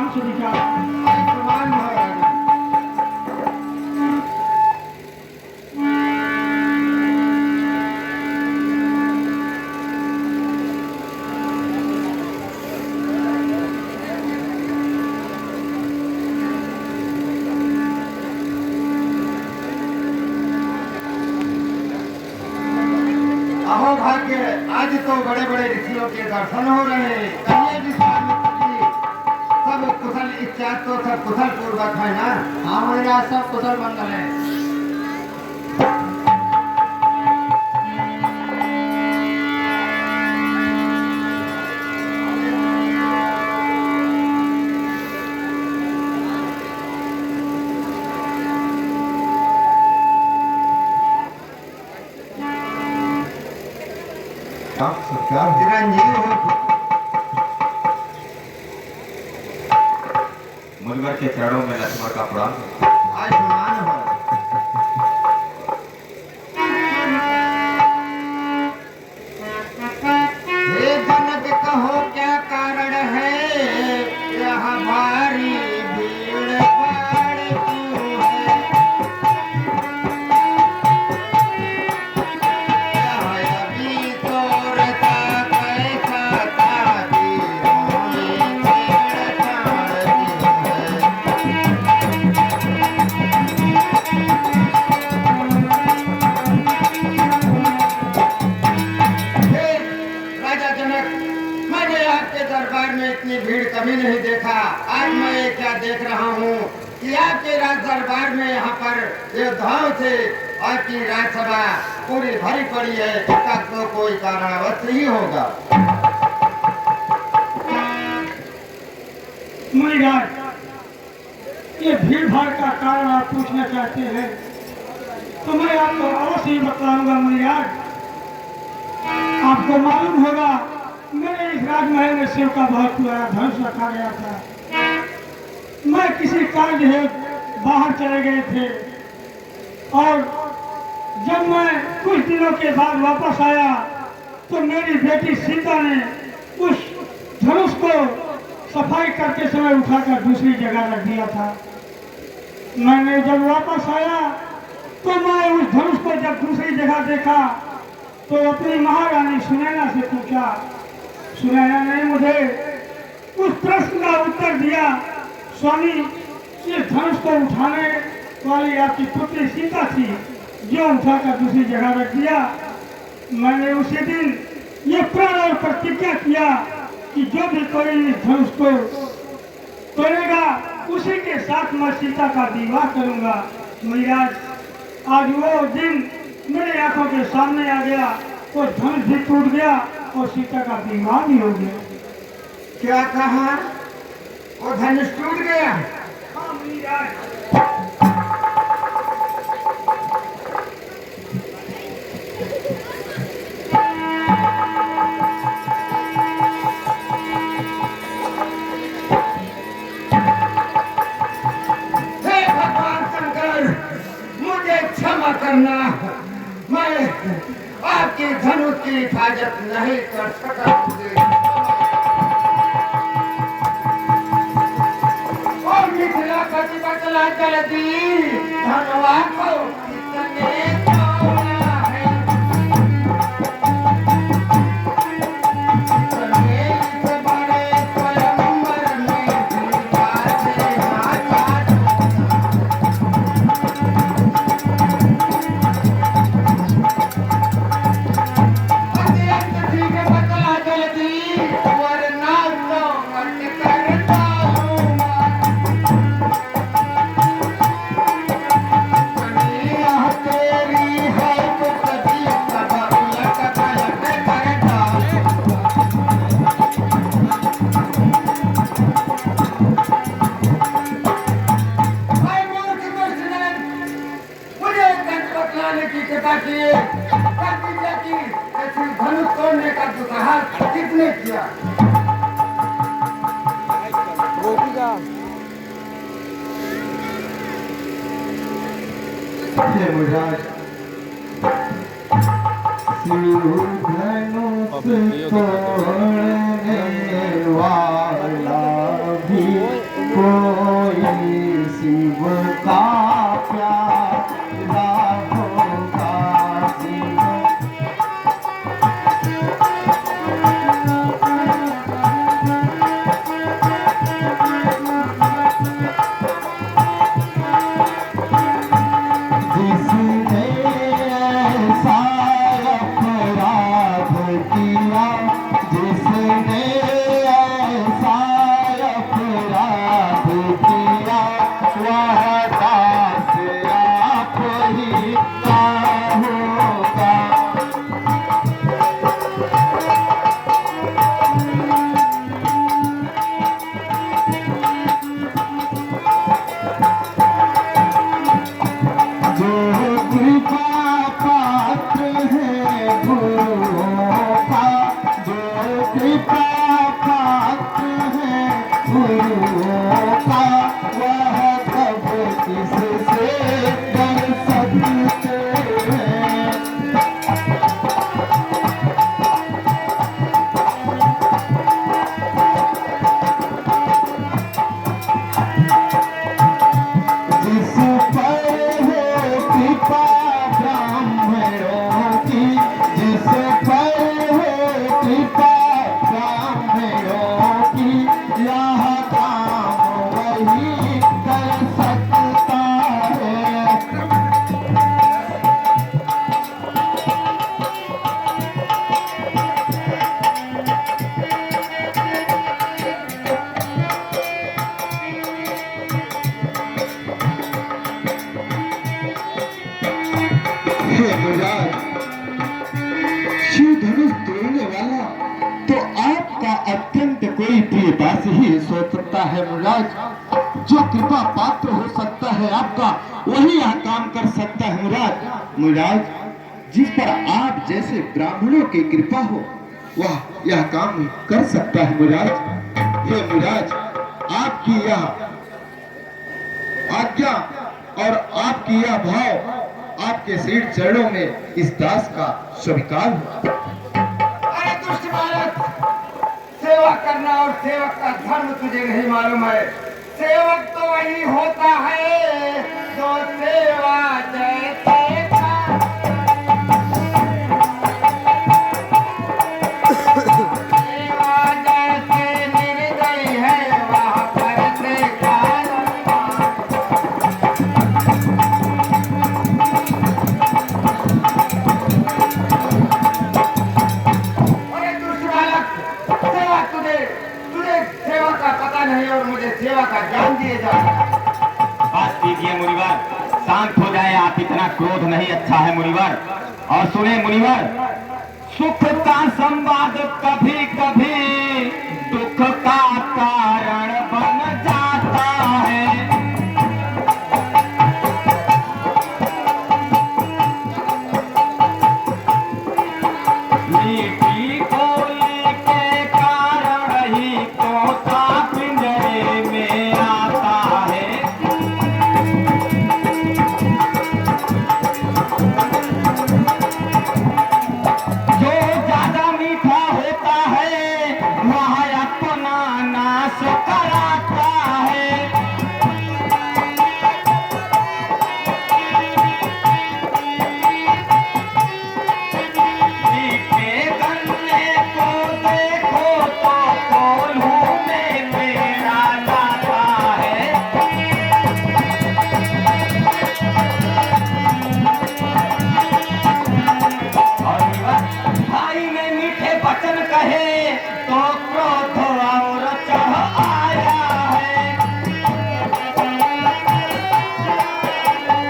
आराम से दिखा। समान हो राजा। अहो भाग्य, आज तो बड़े बड़े ऋषियों के दर्शन हो रहे हैं। कहिए विश्वामित्र जी, सब कुशल इच्छा तो सब कुशल पूर्वक है ना? हाँ महाराज, सब कुशल मंगल है। चिरंजीव हो। मुनिवर के चरणों में लक्ष्मण का प्रणाम। आयुष्मान हो। हे जनक कहो क्या कारण है, यह भारी भीड़ भाड़ क्यों है? यह अभी तो रता कैसा था, तीरों में छेड़छाड़ क्यों है? हे राजा जनक, मैंने आपके दरबार में इतनी भीड़ कभी नहीं देखा। आज मैं ये क्या देख रहा हूँ कि आपके राज दरबार में यहाँ पर योद्धाओं से आपकी राजसभा पूरी भरी पड़ी है। इसका तो कोई कारण अवश्य ही होगा। मुनिराज, ये भीड़ भाड़ का कारण आप पूछना चाहते हैं तो मैं आपको अवश्य ही बताऊंगा। मुनिराज, आपको मालूम होगा मेरे इस राजमहल में शिव का बहुत बड़ा धनुष रखा गया था। मैं किसी कार्य हेतु बाहर चले गए थे और जब मैं कुछ दिनों के बाद वापस आया तो मेरी बेटी सीता ने उस धनुष को सफाई करते समय उठाकर दूसरी जगह रख दिया था। मैंने जब वापस आया तो मैं उस धनुष को जब दूसरी जगह देखा तो अपनी महारानी सुनैना से पूछा। सुनैना ने मुझे उस प्रश्न का उत्तर दिया, स्वामी, ये धनुष को उठाने वाली आपकी पुत्री सीता थी जो उठाकर दूसरी जगह रख दिया। मैंने उसी दिन ये प्रण और प्रतिज्ञा किया कि जो भी कोई इस धनुष को तोड़ेगा उसी के साथ मैं सीता का विवाह करूंगा। महाराज, आज वो दिन मेरे आंखों के सामने आ गया, वो धनुष भी टूट गया और सीता का विवाह भी हो गया। क्या कहा? वो धनुष टूट गया? हाँ महाराज। हे भगवान शंकर, मुझे क्षमा करना। मैं आपकी धनुष की हिफाजत नहीं कर सका। और मिथिला पति बतला जल्दी धनवा को कितने तोड़ा है। समेत बड़े स्वयंवर में सीता से हाथ ठीक है, बतला जल्दी वरना तो कट करता हूँ। कन्हैया तेरी है तो कभी कब उलट पलट करता। भाई मूर्ख दुष्टन, मुझे दंड बतलाने की कृपा किए। प्रतिज्ञा की ऐसी धनुष तोड़ने का दुस्साहस किसने किया? हे मुराद, धनुष तोड़ने वाला भी गुरुओं का जो कृपा पात्र है गुरुओं का वह कब किससे डर सकते हैं। जिस पर है कृपा ब्राह्मणों की, जिस पर है कृपा ब्राह्मणों की, यह काम वही कर सकता है। हे मुराद, शिव धनुष तोड़ने वाला तो आपका अत्यंत कोई प्रिय दास ही सोच सकता है मुराज। जो कृपा पात्र हो सकता है आपका वही यह काम कर सकता है मुराज। मुराज, जिस पर आप जैसे ब्राह्मणों की कृपा हो वह यह काम कर सकता है मुराज। हे मुराज, आपकी यह आज्ञा और आपकी यह भाव आपके श्री चरणों में इस दास का स्वीकार हो। अरे दुष्ट बालक, सेवा करना और सेवक का धर्म तुझे नहीं मालूम है। सेवक तो वही होता है जो सेवा जैसे का। सेवा जैसे निर्दयी है वह करते कारण। अरे दुष्ट बालक, सेवा तुझे तुझे सेवा का पता नहीं और मुझे सेवा का ज्ञान दिए जा। बात कीजिए मुनिवर, शांत हो जाए आप, इतना क्रोध नहीं अच्छा है मुनिवर। और सुने मुनिवर, सुख का संवाद कभी कभी दुख का कारण बन जाता है। मीठी बोली के कारण ही तोता पिंजरे में आता है। जो ज्यादा मीठा होता है वह अपना नाश कराता है। मीठे गन्ने को देखो तो कोल्हू में मेरा जाता है। और भाई ने मीठे वचन कहे तो क्रोध और चढ़ आया है।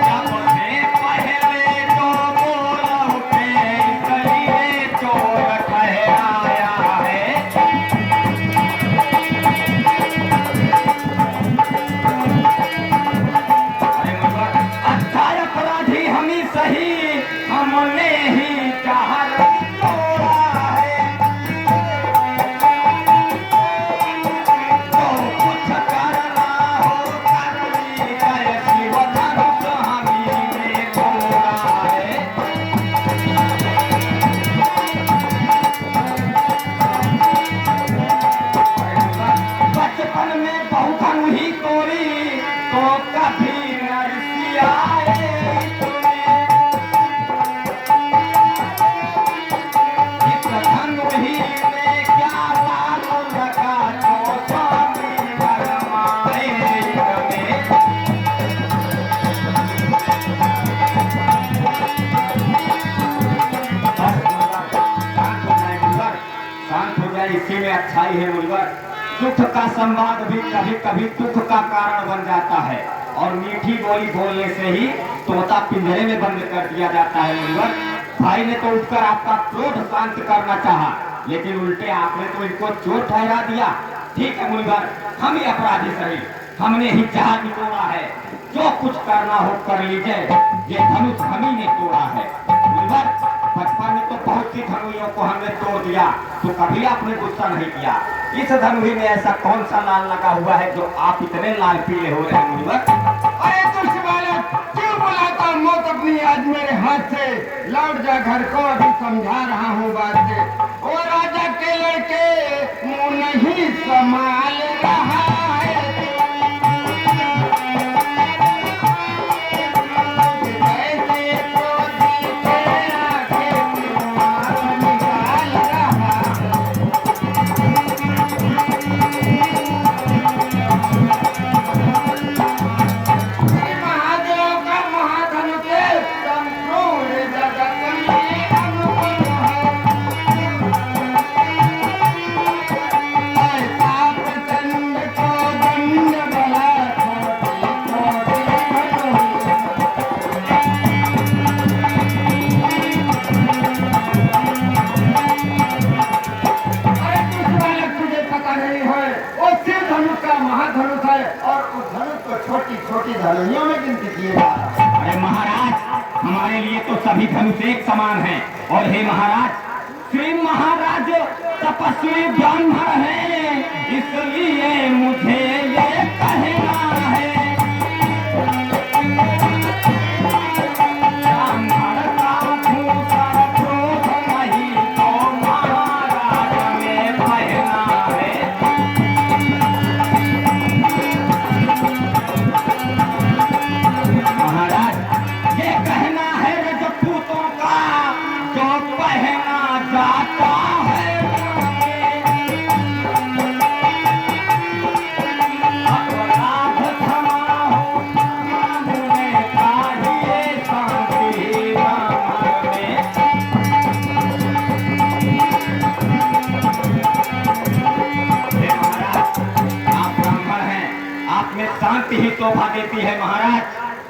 सबसे पहले तो बोल उठे कलिए चोर ठहराया है। अरे मुझे अच्छा अपराधी हम ही सही, हमने ही जहर तोड़ा है। जो कुछ करना हो कर लीजिए, शिव धनुष हमी ने तोड़ा है। बचपन में बहुधन ही तोड़ी तो कभी नरसियाए तूने। इस धन ही में क्या ताल्लुक रखा तो स्वामी भरमाए हमें। शांत हो जाए, इसी में अच्छाई है मुनिवर। सुख का संवाद भी कभी कभी दुख का कारण बन जाता है और मीठी बोली बोलने से ही तोता पिंजरे में बंद कर दिया जाता है मुनिवर। भाई ने तो उठकर आपका क्रोध शांत करना चाहा, लेकिन उल्टे आपने तो इनको चोर ठहरा दिया। ठीक है मुनिवर, हम ही अपराधी सही, हमने ही जहां निकोड़ा है। जो कुछ करना हो कर लीजिए, ये धनुष हम ही ने तोड़ा है मुनिवर। बचपन में तो बहुत बहुत सी धनुइयों को हमने तोड़ दिया तो कभी आपने गुस्सा नहीं किया। इस धनुई में ऐसा कौन सा लाल लगा हुआ है जो आप इतने लाल पीले हो रहे हैं मुनिवर? अरे दुष्ट बालक, क्यों बुलाता मौत अपनी आज मेरे हाथ से? लौट जा घर को, अभी समझा रहा हूँ बात से। वो राजा के लड़के मुंह नहीं संभाल रहा है। ऐसे तो दिखे आंखें मुँह निकाल रहा है। महादेव का महाधनुष संपूर्ण जगत में अनुपम है। ऐसा प्रचंड को दंड बला छोटे अरे कुछ बालक तुझे पता नहीं है, वो शिव धनुष का महाधनुष है और उस धनुष को छोटी छोटी धनुइयों में गिनती किए जा रहा है। अरे महाराज, हमारे लिए तो सभी धनुष एक समान हैं। और हे महाराज, श्री महाराज तपस्वी ब्राह्मण है, इसलिए मुझे ये कहना है, ब्राह्मण का भूषण क्रोध नहीं तो महाराज में पहना है। महाराज, ये कहना है रजपूतों का जो पहना जाता है। अपराध क्षमा हो, मांगने चाहिए शांति राम में। हे महाराज, आप ब्राह्मण हैं, आप में शांति ही तोहफा देती है महाराज।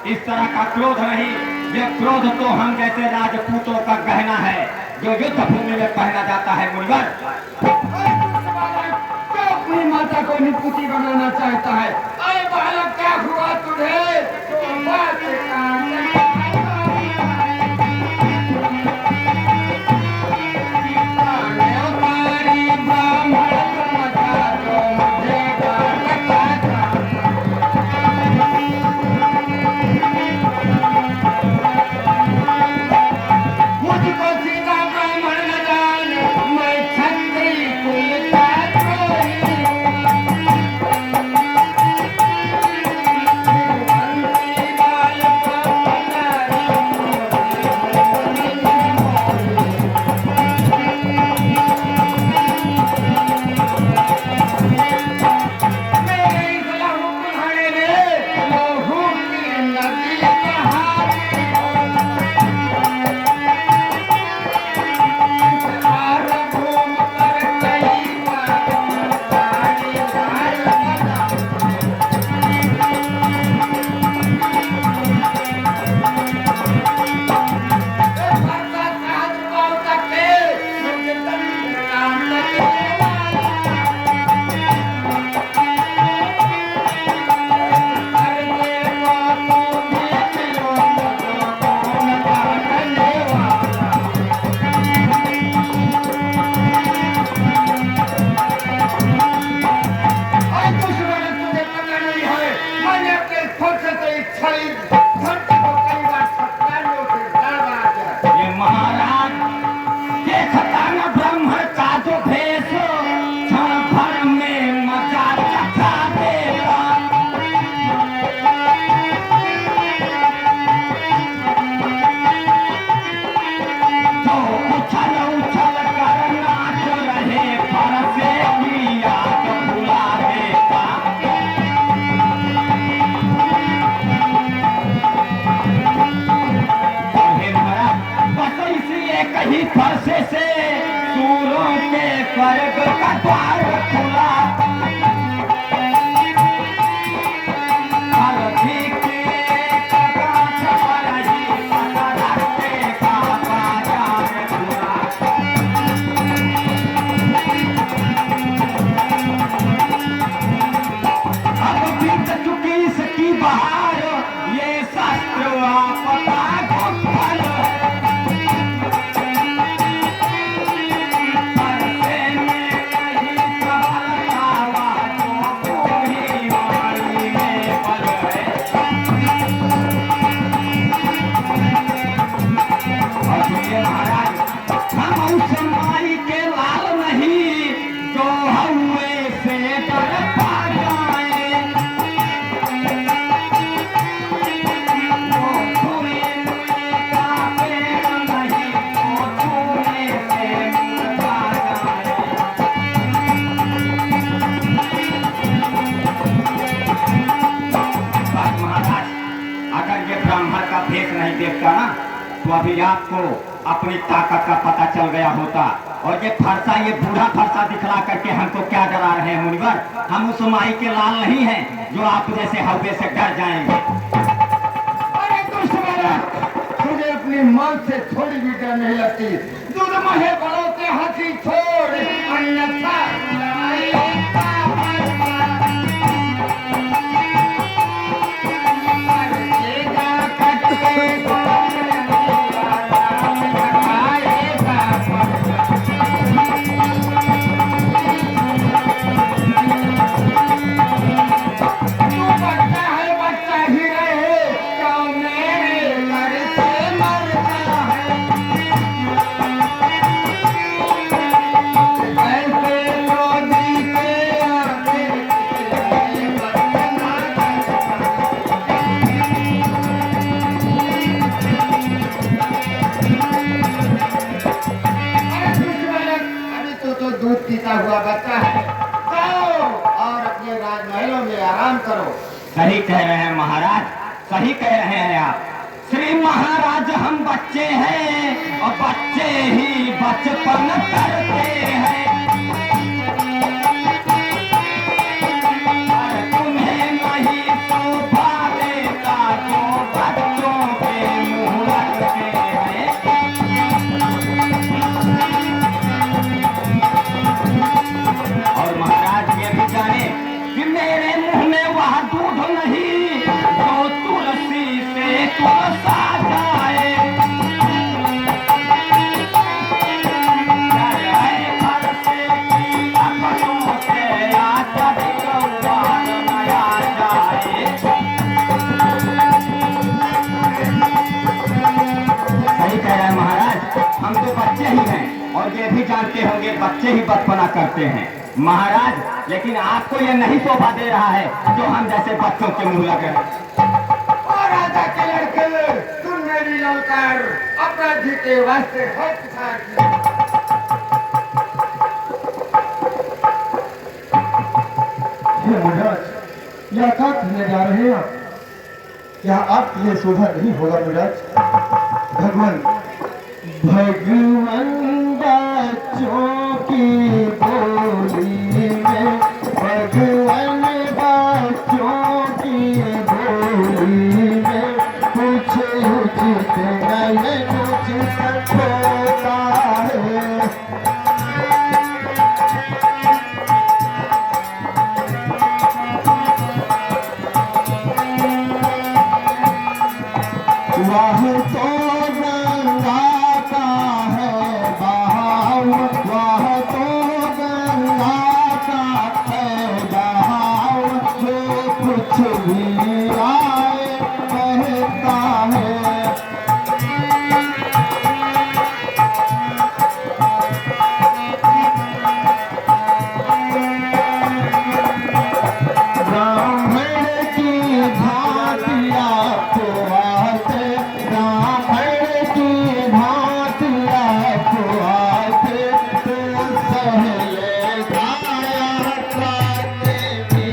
इस तरह का क्रोध नहीं, ये क्रोध तो हम जैसे राजपूतों का गहना है जो युद्ध भूमि में पहना जाता है मुनिवर। तो अपनी माता को निपुति बनाना चाहता है। अरे बालक, क्या हुआ तुझे? तो बात ब्राह्मण समझा तो मुझे मुझको सीधा ब्राह्मण न जान, मैं क्षत्रिय कुल का द्रोही। बंसी बाल को मेरे इस लहू कुल्हाड़े में लहू की नदी बहाती हार घूम कर कई बार सारी हार बना। भक्ता साज पाँव तके मुझे दंड नाम लगने वाला। हर देवा को भी मिलो कौन काटने वाला। और कुछ मैंने तुझे पता नहीं है, मैंने अपने फर्ज से इच्छा ही धरती को कई बार सत्तारियों से लड़वा दिया। ये महाराज, देखता न ब्राह्मण का जो भेष, क्षण भर में मजा चखा देगा। जो उछल उछल कर नाच रहे फरसे की याद भुला देगा। हे महाराज, बस इसी एक ही फरसे से सूरों के स्वर्ग का द्वार खुला। हल्दी के कगाछ पर ही पकड़ते का बाजार खुला। अब बीत चुकी इसकी बहार, ये शास्त्र आपका गोफल है। तो अभी आपको अपनी ताकत का पता चल गया होता। और ये फरसा, ये बूढ़ा फरसा दिखला करके हमको क्या डरा रहे हैं मुनिवर? हम उस माई के लाल नहीं हैं जो आप जैसे हौदे से डर जाएंगे। अरे दुष्ट बालक, तुझे अपनी मौत से थोड़ी भी डर नहीं लगती। दूध महे बड़ों के हाथी छोड़, अन्यथा हुआ बच्चा है। जाओ और अपने राजमहलों में आराम करो। सही कह रहे हैं महाराज, सही कह रहे हैं आप। श्री महाराज, हम बच्चे हैं और बच्चे ही बचपन करते हैं। तुम्हें नहीं शोभा देता जो बच्चों के मुंह लगते हैं। और महाराज ये भी जाने कि मेरे मुंह में वह दूध नहीं जो तुलसी से तुलसा जाए। सही कह रहे हैं महाराज, हम तो बच्चे ही हैं और ये भी जानते होंगे बच्चे ही बचपना करते हैं महाराज। लेकिन आपको ये नहीं शोभा दे रहा है जो हम जैसे बच्चों के मुंह लगे। और राजा के लड़के, तुम मेरी ललकार अपराधी के वास्ते है मुराज, यह क्या कहने जा रहे हैं आप? क्या आपके लिए शोभा नहीं होगा मुराज? भगवान बच्चों की बोली में, भगवान बच्चों की बोली में कुछ उचित नहीं, कुछ होता है। वह तो गंगा का है बहाव, वह तो गंगा का है बहाव, जो कुछ भी आए बहता है। ब्राह्मण की भातिया पुआते, ब्राह्मण की भातिया पुआते, तो सहले गाया करते भी।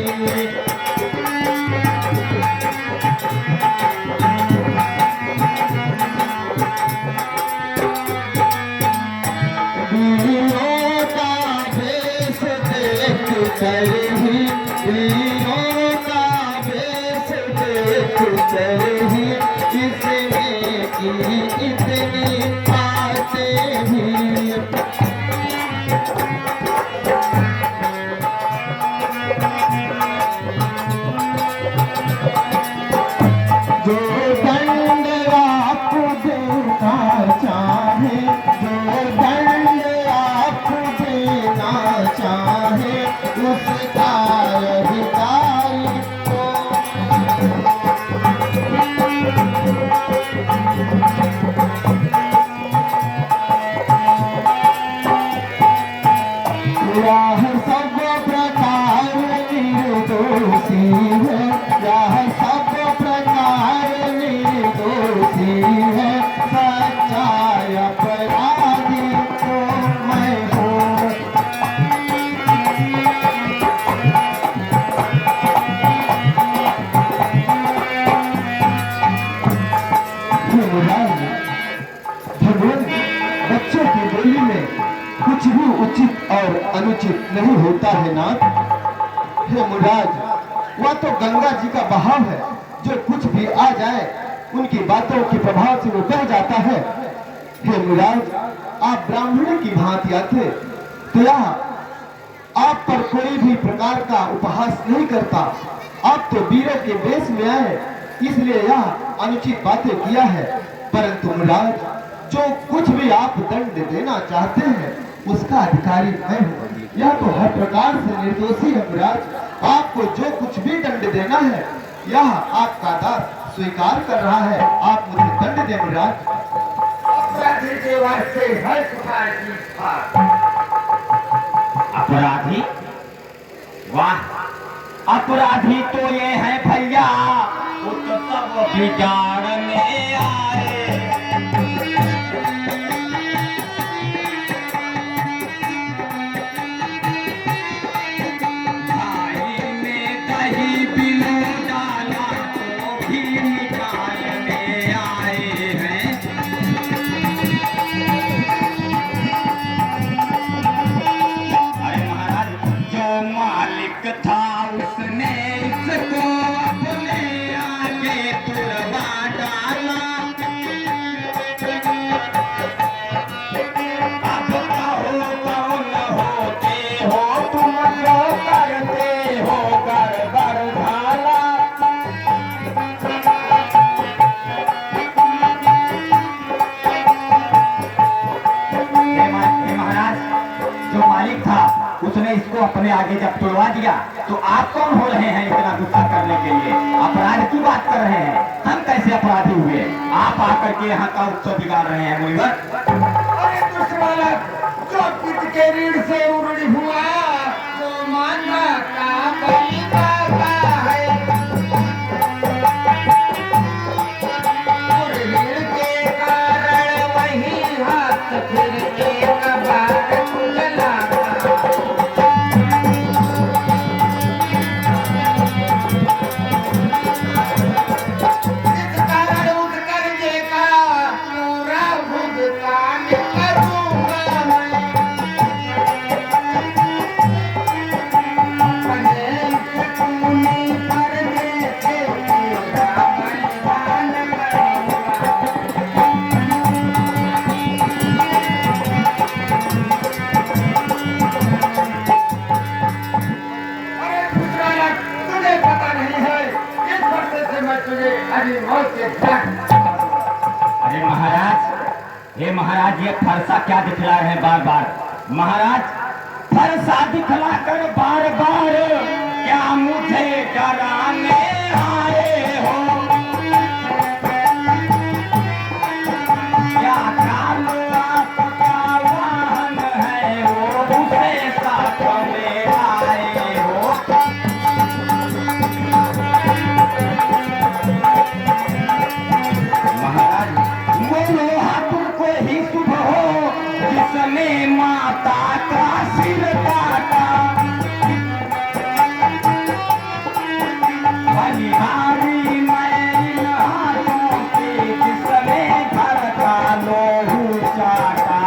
वीरों का भेष देख कर ही, वीरों का भेष देख कर ही, इसमें की इतनी बातें भी। जो दंड आप देना चाहे, जो दंड आप देना चाहे, उस अनुचित नहीं होता है नाथ। हे मुराद, वह तो गंगा जी का बहाव है, जो कुछ भी आ जाए उनकी बातों के प्रभाव से वो बह जाता है। हे मुराद, आप ब्राह्मणों की भांति आते तो यहाँ आप पर कोई भी प्रकार का उपहास नहीं करता। आप तो वीरों के वेश में आए, इसलिए यह अनुचित बातें किया है। परंतु मुराद, जो कुछ भी आप दंड देना चाहते हैं उसका अधिकारी मैं हूँ। यह तो हर प्रकार से निर्दोषी है मुराद। आपको जो कुछ भी दंड देना है यह आपका दास स्वीकार कर रहा है। आप मुझे दंड दें मुराद। अपराधी के वास्ते है सुखार की बात। अपराधी? वाह, अपराधी तो ये है भैया, वो तो सब बिगाड़ने आए। भाई ने दही बिलो डाला तो भी निकालने आए हैं। अरे महाराज, जो मालिक था उसने इसको अपने आगे तुड़वा डाला। अब कहो कौन होते हो तुम, जो करते हो गड़बड़ भाला। हे महाराज, जो मालिक था उसने इसको अपने आगे जब तुड़वा दिया तो आप कौन हो रहे हैं इतना गुस्सा करने के लिए? अपराध की बात कर रहे हैं? हम कैसे अपराधी हुए? आप आकर के यहाँ का उत्सव बिगाड़ रहे हैं मुनिवर। अरे दुष्बालक, जो पिता के ऋण से उड़ी हुआ तो मानना का बलिदाता है। और ऋण के कारण वही हाथ फिर एक बार खुलना। इस कारण उस कर्जे का पूरा भुगतान करूंगा मैं। अनेक तूने कर्जे से पूरा बलिदान करूंगा। अरे दुष्बालक, तुझे पता नहीं है, इस वर्ष से मैं तुझे अभी मौत के घाट। अरे महाराज, हे महाराज, ये फरसा क्या दिखला रहे हैं बार बार? महाराज, फरसा दिखला कर बार बार क्या मुझे डराने आए हो? क्या काल आपका वाहन है वो उसे साथ में आए हो? महाराज, वो लोहा तुमको ही शुभ हो जिसने माता का सिर काटा। बलिहारी मैं इन हाथों की जिसने घर का लोहू चाटा।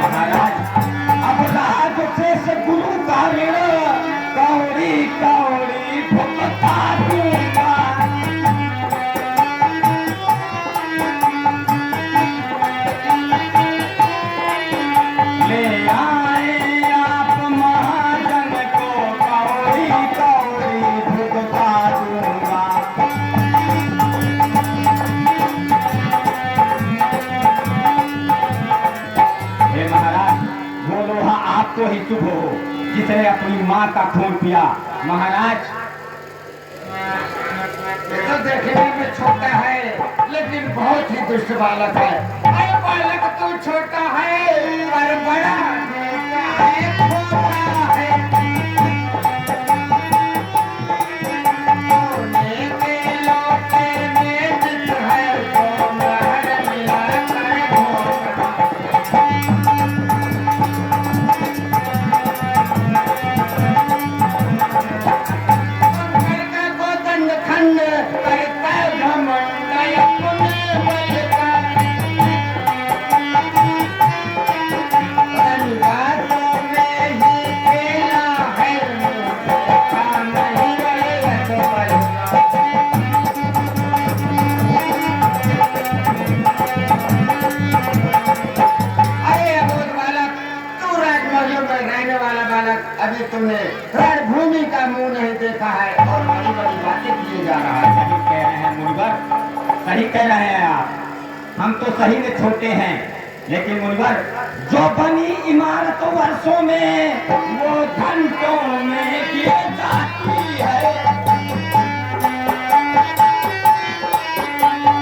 महाराज, अब राज से गुरु का ऋण कौड़ी कौड़ी भुगता दूंगा। ले आए आप महाजन को कौड़ी कौड़ी भुगता दूंगा। हे महाराज, वो लोहा आपको ही शुभ हो जिसने अपनी माँ का खून पिया। महाराज, ये तो देखने में छोटा है लेकिन बहुत ही दुष्ट बालक है। अरे बालक, तू छोटा है पर बड़ा छोटा है, खोटा है। सोने के लोटे में जित है तो महर मिलाकर धोखा। करता को दंड खंड करता घमंड अपने बल का। सही कह रहे हैं आप, हम तो सही में छोटे हैं, लेकिन मुनिवर जो बनी इमारत वर्षों में वो घंटों में गिर जाती है।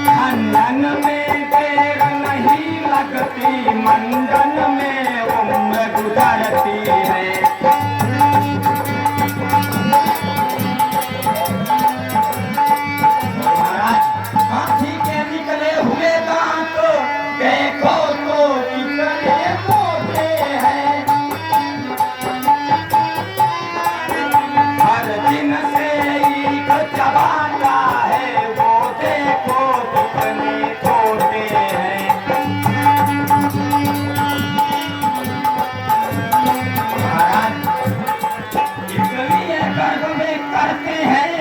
खनन में देर नहीं लगती, मंडन में उम्र गुजरती है। महाराज हाथी के निकले हुए दांत देखो तो कितने मोटे हैं। हर दिन से एक चबाता है, वो देखो कितने छोटे हैं। महाराज इसलिए गर्भ में करते हैं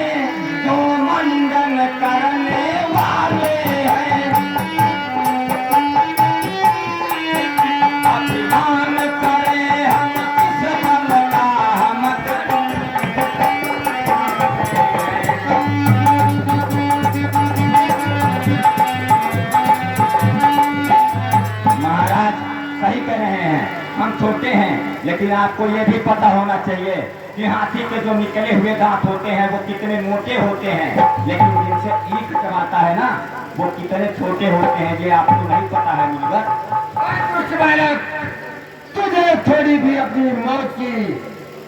जो मंडन करने वाले हैं। अभिमान करें हम किस बल का, हम महाराज सही कह रहे हैं, हम छोटे हैं, लेकिन आपको ये भी पता होना चाहिए कि हाथी के जो निकले हुए दांत होते हैं वो कितने मोटे होते हैं, लेकिन जिनसे ईख चबाता है ना वो कितने छोटे होते हैं, ये आपको नहीं पता है मुनिवर। कुछ बालक, तुझे थोड़ी भी अपनी मौत की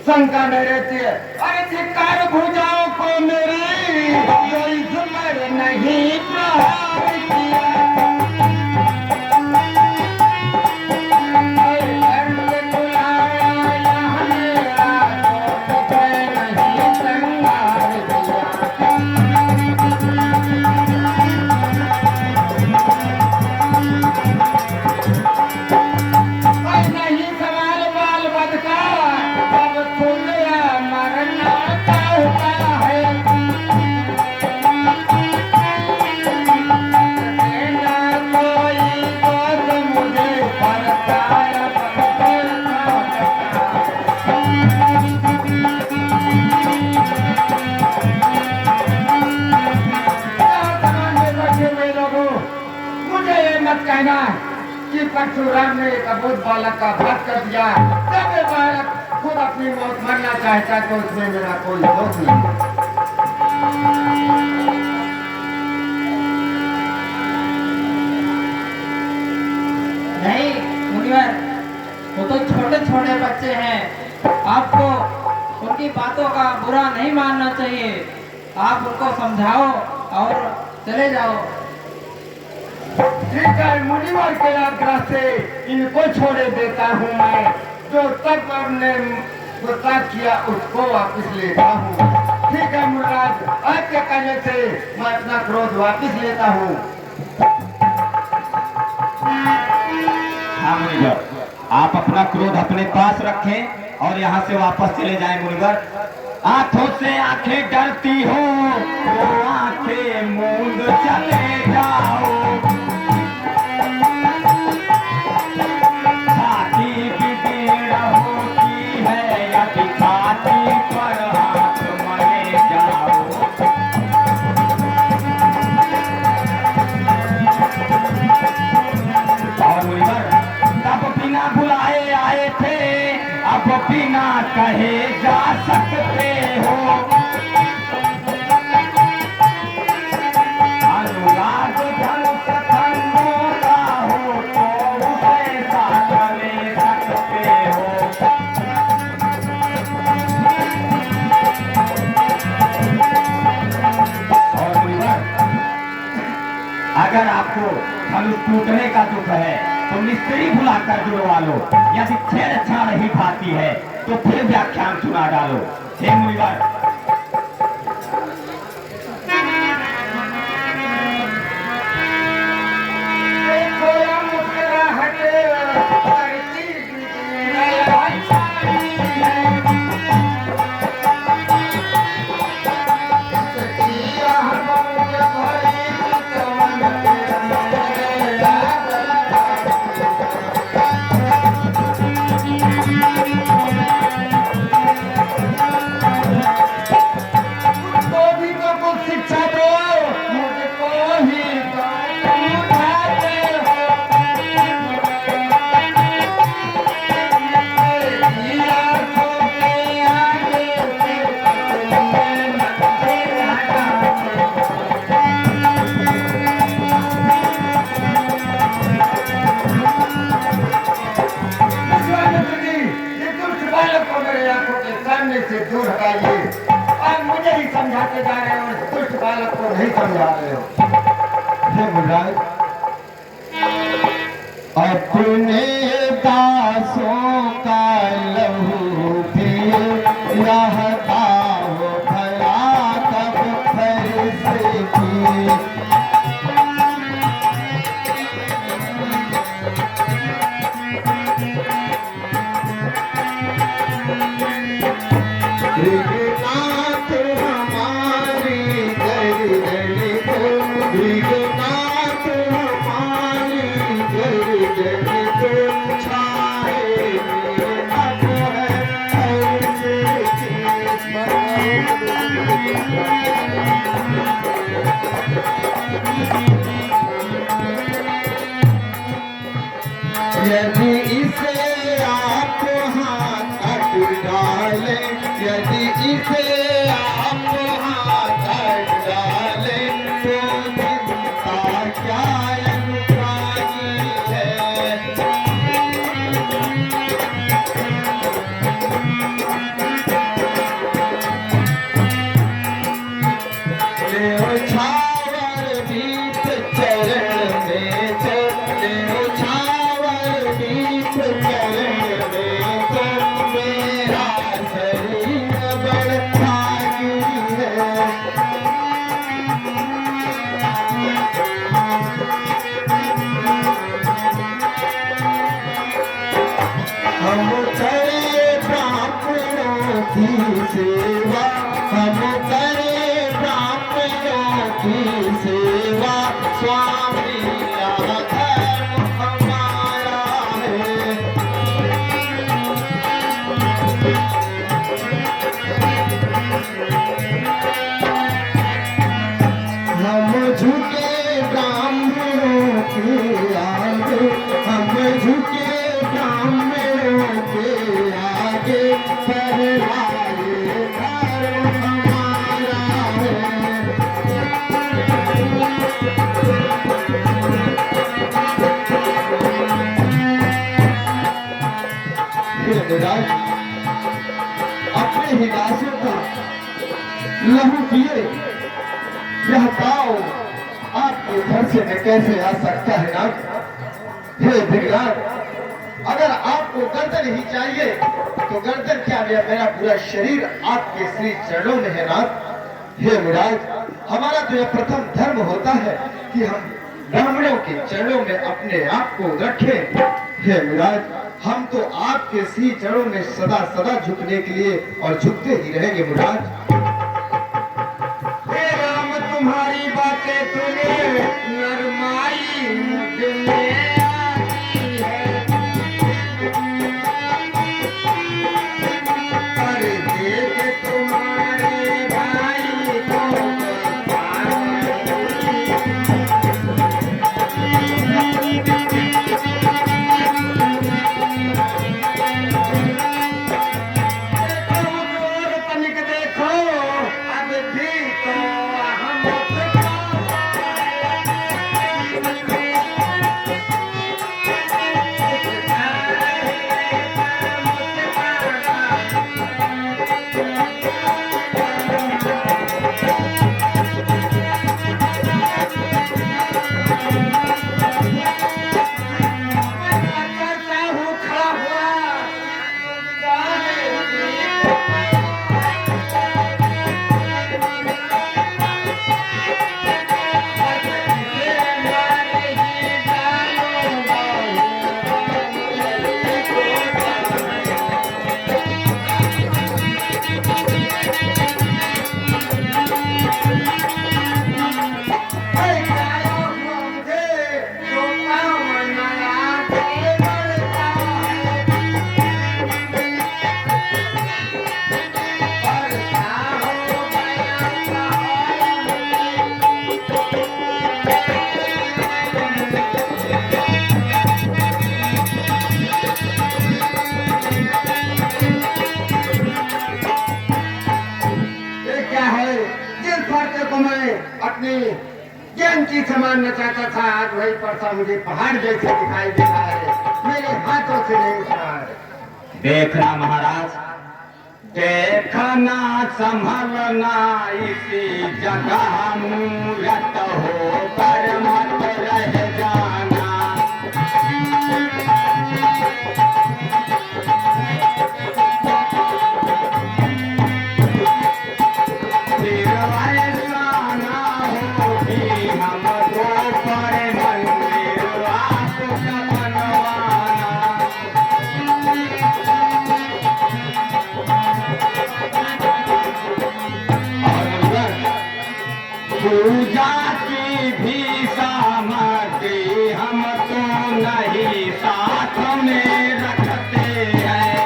शंका नहीं रहती है। अरे धिक्कार भुजाओं को मेरी, जो इस पर नहीं प्रहार किया। अरे धर्म के बुलाया यहाँ मेरा, तो तुझे नहीं संगार दिया। और नहीं सवाल बाल बद का, अब खुले मरना चाहता है। देना कोई बात मुझे परकार मुझे ये मत कहना कि परशुराम ने एक अबोध बालक का वध कर दिया। जब ये बालक खुद अपनी मौत मरना चाहता है तो उसमें मेरा कोई दोष नहीं। नहीं मुनिवर, वो तो छोटे छोटे बच्चे हैं, आपको उनकी बातों का बुरा नहीं मानना चाहिए। आप उनको समझाओ और चले जाओ। ठीक है, मुनिवर के आग्रह से इनको छोड़े देता हूँ मैं। जो तब हमने गुस्सा किया उसको वापस लेता हूँ। ठीक है मुराद, आपके कहने से मैं अपना क्रोध वापस लेता हूँ। हाँ मुनिवर, आप अपना क्रोध अपने पास रखें और यहाँ से वापस चले जाएं मुनिवर। आंखों से आंखें डरती हो तो आंखें मूंद चले जाओ। छाती की पीड़ होती है यदि छाती पर हाथ मरे जाओ। और मुनिवर तब बिना बुलाए आए थे, अब बिना कहे जा सकते हो। अनुराग धनुष खंडों का हो तो उसे साथ ले सकते हो। और मुनिवर अगर आपको धनुष टूटने का दुख है तो मिस्त्री बुलाकर जुड़वा लो। यदि छेड़छाड़ ही खाती है तो फिर व्याख्यान सुना डालो। हे मुनिवर, खोया मुस्कुराहट करती समझा रहे हो? हे मुराद, अपने दासों का लहू पिए रहता हो भला तब फरिश्ती। नाथ हमारी गर्दन को, नाथ हमारी गर्दन को छाए अब है यदि इसे आप हाथ कट डाले, यदि इसे आप हाथ कट डाले तो चिंता क्या अनुपानी है। ले छावर दीप चरण में तो, ले छावर दीप चरण में तो मेरा शरीर बड़भागी है। हम करे ब्राह्मणों की सेवा, हम करे ब्राह्मणों की सेवा, स्वामी का धर्म हमारा है। हम झुके ब्राह्मणों के आगे, हम झुके ब्राह्मणों के आगे, पहराए धर्म हमारा है। अपने ही दासों का लहू पिए यह पाओ आपके घर से मैं कैसे आ सकता है नाथ? हे विकराल, अगर आपको गर्दन ही चाहिए तो गर्दन क्या, मेरा पूरा शरीर आपके श्री चरणों में है नाथ। हे मुराद, हमारा तो यह प्रथम धर्म होता है कि हम ब्राह्मणों के चरणों में अपने आप को रखें। हे मुराद, हम तो आपके श्री चरणों में सदा सदा झुकने के लिए और झुकते ही रहेंगे मुराद। हे राम तुम्हारी बातें सुने नरमाई मुझ में आती है, पर देख तुम्हारे भाई को तनिक देखो अब भी तो हम अपनी ज्ञान की समान नचाता था, आज वही परसा मुझे पहाड़ जैसे दिखाई देता है, मेरे हाथों से नहीं उठा है। देखना महाराज, देखना संभलना इसी जगह मूरत हो कर मत रह जाना। फिर ऐसा ना हो कि हमको पर मंदिर आपका बनवाना। पूजा की भी सामग्री हम तो नहीं साथ में रखते हैं।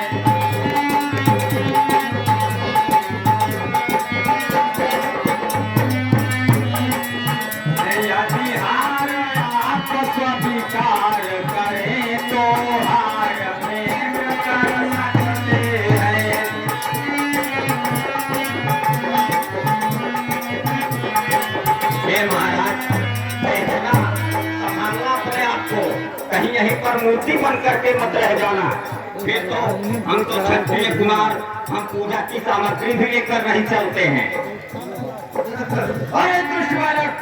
यदि हार आप स्वीकार करें तो हार में कर सकते हैं। हे महाराज, देखना संभालना अपने आप को, कहीं यहीं पर मूर्ति बन करके मत रह जाना। फिर तो हम तो क्षत्रिय कुमार, हम पूजा की सामग्री भी लेकर नहीं चलते हैं। अरे दुष्ट बालक,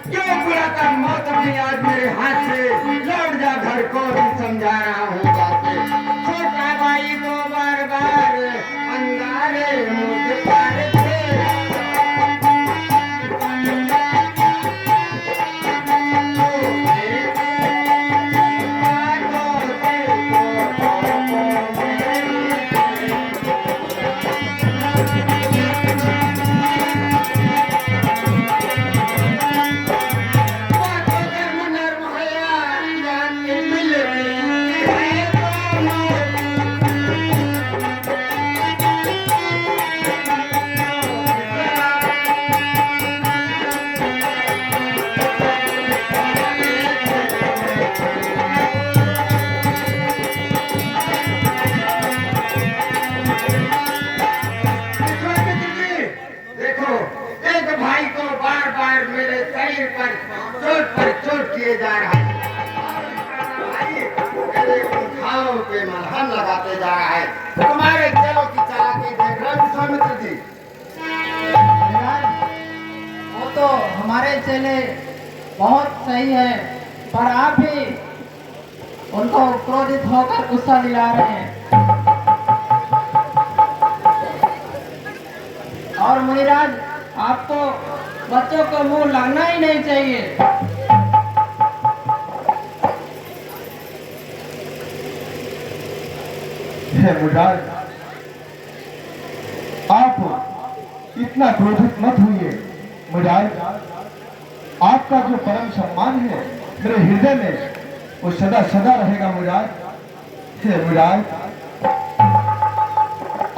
क्यों बुलाता मौत अपनी आज मेरे हाथ से? लौट जा घर को, भी समझा रहा हूँ बातें। छोटा भाई को बार बार अंगारे मुझ पर थे। किए जा रहा है, घाव पे मलहम लगाते जा रहा है। तुम्हारे चलो की चालाकी देख रहे हो विश्वामित्र जी। वो तो हमारे चेले बहुत सही है, पर आप ही उनको क्रोधित होकर गुस्सा दिला रहे हैं। और मुनिराज, आपको बच्चों को मुंह लगना ही नहीं चाहिए। हे मुराद, आप इतना क्रोधित मत होइए। मुराद, आपका जो परम सम्मान है मेरे हृदय में, वो सदा सदा रहेगा। मुराद, हे मुराद,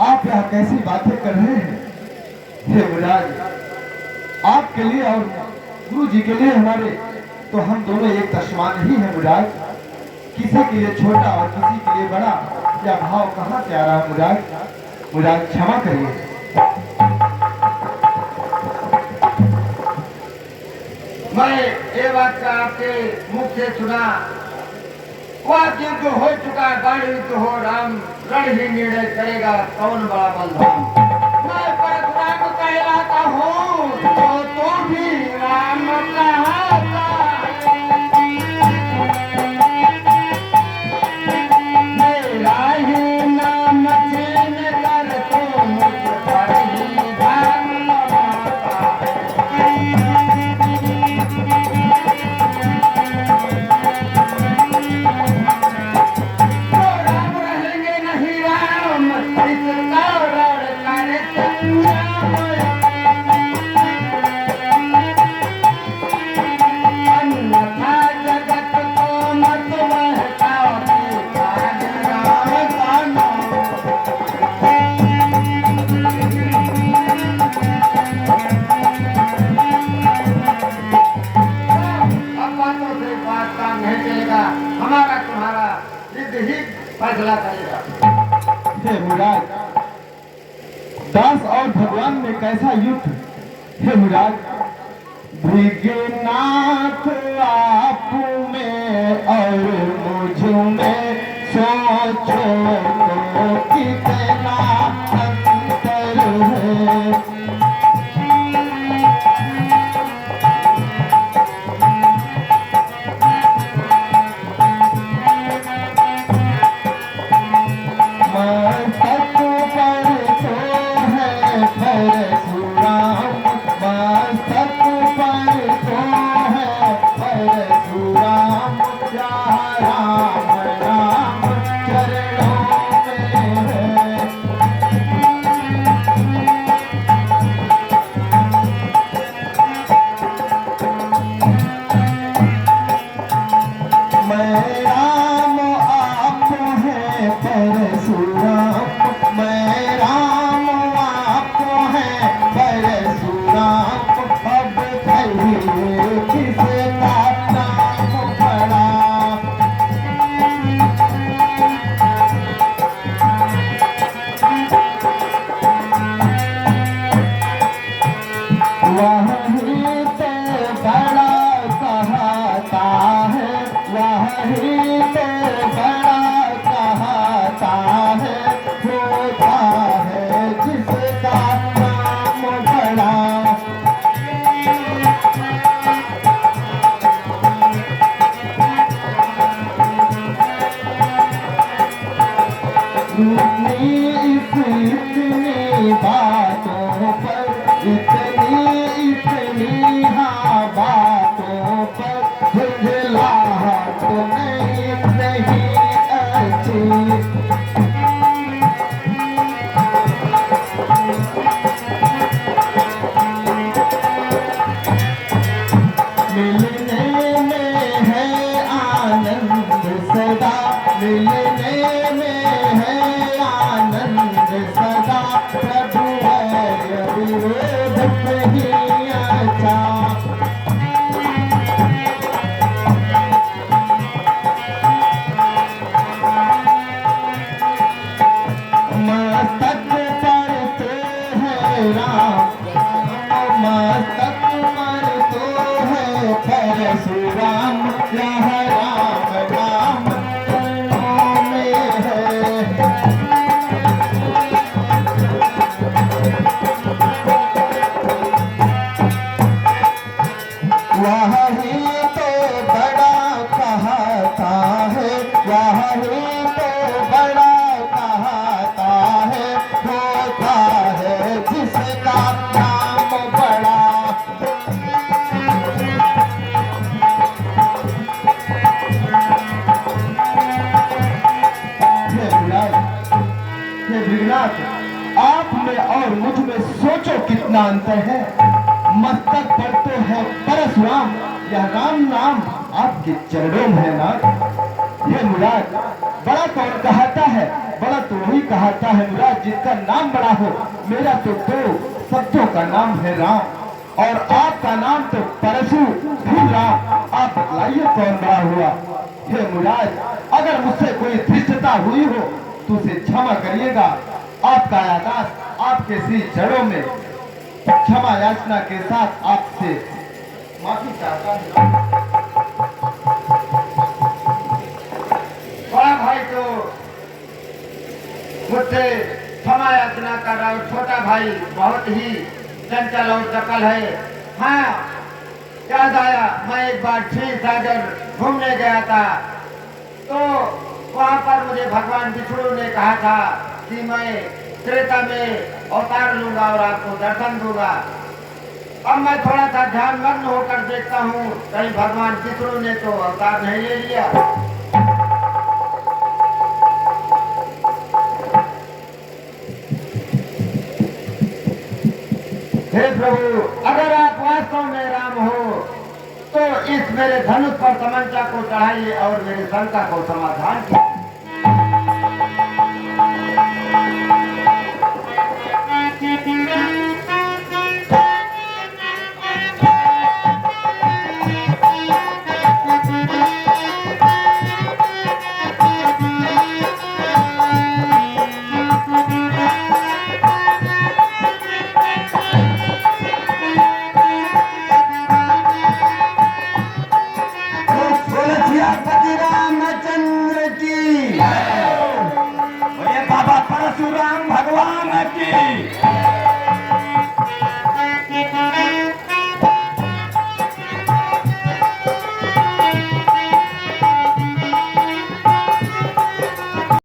आप यहाँ कैसी बातें कर रहे हैं? हे मुराद, आपके लिए और गुरु जी के लिए हमारे तो हम दोनों एक समान ही है। मुराद, किसी के लिए छोटा और किसी के लिए बड़ा, क्या भाव कहाँ से आ रहा है? मुराद, मुराद क्षमा करिए। मैं ये बात का आपके मुख से सुना, वाद युद्ध हो चुका, बाण युद्ध हो, राम रण ही निर्णय करेगा कौन बड़ा बलवान। मैं परशुराम कहलाता हूँ तो भी राम कहलाता। मेरा ही नाम छीन कर तो मुझ पर ही धान लगाता। तो राम रहेंगे नहीं राम, इसका रण कर अन्यथा जगत को मत बहकाओ, राम का नाम। अब बातों से बात काम नहीं चलेगा, हमारा तुम्हारा युद्ध ही फैसला करेगा। हे मुराद, दास और भगवान में कैसा युद्ध? हे मुराद, भृगनाथ आप में और मुझ में सोचो तो कितना ही तो बड़ा कहता है, होता है जिसका नाम बड़ा। इतनी बातों पर, इतनी हाँ बातों पर झुंझलाहट नहीं अच्छी। मिलने में है आनंद सदा, मिलने में है आनंद सदा, प्रभु विरोध नहीं अच्छा। मस्तक पर तो है राम, मस्तक पर तो है परशुराम, यह राम राम में है। वही तो बड़ा कहता है, वही तो बड़ा कहता है, होता है जिसका नाम बड़ा। हे भृगनाथ, आप में और मुझ में सोचो कितना अंतर है। मस्तक पर तो है परशुराम, यह राम नाम आपके चरणों में है नाथ। ये मुराद बड़ा कौन कहता है, बड़ा तो वही कहता है मुराद जिसका नाम बड़ा हो। मेरा तो दो शब्दों का नाम है राम, और आपका नाम तो परशु फिर राम। आप बतलाइए कौन बड़ा हुआ। हे मुराद, अगर मुझसे कोई धृष्टता हुई हो तो उसे क्षमा करिएगा। आपका यादाश्त आपके श्री चरणों में क्षमा याचना के साथ आपसे माफी चाहता हूँ। बड़ा भाई तो मुझसे क्षमा याचना कर रहा हूँ, छोटा भाई बहुत ही चंचल और चपल है। हाँ, याद आया, मैं एक बार क्षीर सागर घूमने गया था, तो वहाँ पर मुझे भगवान विष्णु ने कहा था कि मैं त्रेता में अवतार लूंगा और आपको दर्शन दूंगा। अब मैं थोड़ा सा ध्यान मग्न होकर देखता हूँ, कहीं भगवान विष्णु ने तो अवतार नहीं ले लिया। हे प्रभु, अगर आप वास्तव में राम हो तो इस मेरे धनुष पर तमंचा को चढ़ाइए और मेरे शंका को समाधान कीजिए। रामचंद्र की, बोले बाबा परशुराम भगवान की।